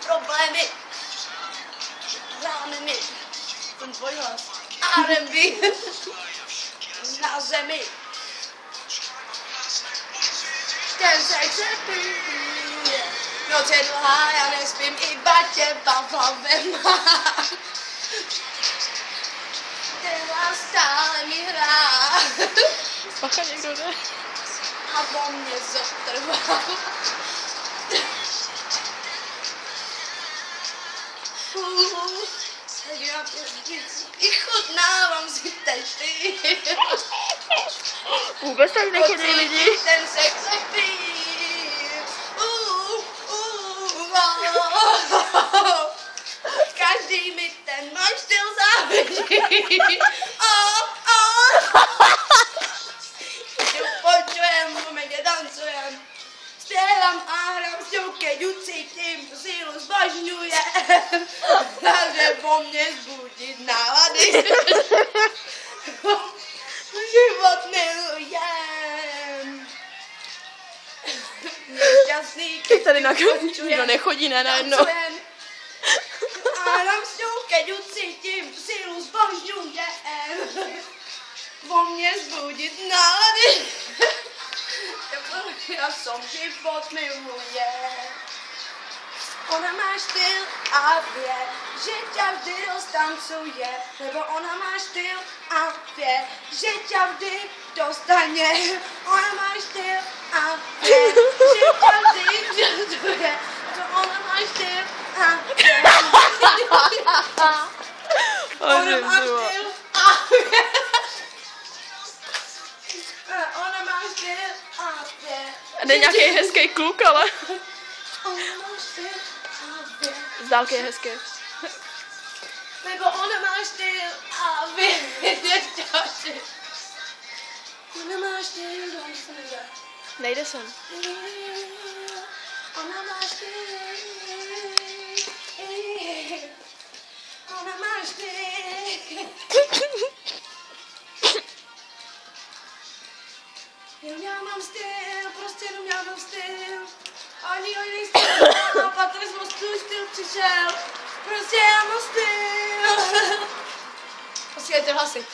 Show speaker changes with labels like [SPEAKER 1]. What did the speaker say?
[SPEAKER 1] Problémy. Hráme my. Ten tvoj hlas. R&B. Na zemi. Ten sex appeal. Noc je dlouhá, já nespím, iba tě bavem. Ten hlas stále mi hrá.
[SPEAKER 2] Bacha, někdo jde.
[SPEAKER 1] A po mně zatrval. Vychutnávám si testy.
[SPEAKER 2] Vůbec tak nechodí lidi.
[SPEAKER 1] Ten sex appeal. Každý mi ten můj styl závidí. Počujem, v momentě tancujem. Zpěvám a hrám s tou, keď ucítím, tu sílu zbožňujem. Takže po mně zbudit nálady. Život milujem. Nešťastný,
[SPEAKER 2] Teď tady nakonec nikdo nechodí, ne najednou.
[SPEAKER 1] A hrám s tou, keď ucítím, tu sílu zbožňujem. Po mně zbudit nálady. Já som život miluje. Ona má styl a vie, že ťa vždy roztancuje. Lebo ona má styl a vie, že ťa vždy dostane. Ona má styl a vie, že ťa vždy dostane. To ona má styl a vie. Ona má styl a vie. Ona má styl a vie.
[SPEAKER 2] Jde nějaký hezký kluk, ale
[SPEAKER 1] Ona má styl a vie.
[SPEAKER 2] z dálky je hezký.
[SPEAKER 1] Nebo ona má styl a vie. Ona má styl, do se nejde.
[SPEAKER 2] Nejde sem.
[SPEAKER 1] Ona má styl. Ona má styl. Já mám styl, prostě jenom já mám styl. Ani jiný styl, a pak tady z mostu styl přišel. Prostě já mám styl. Posílejte hlasy.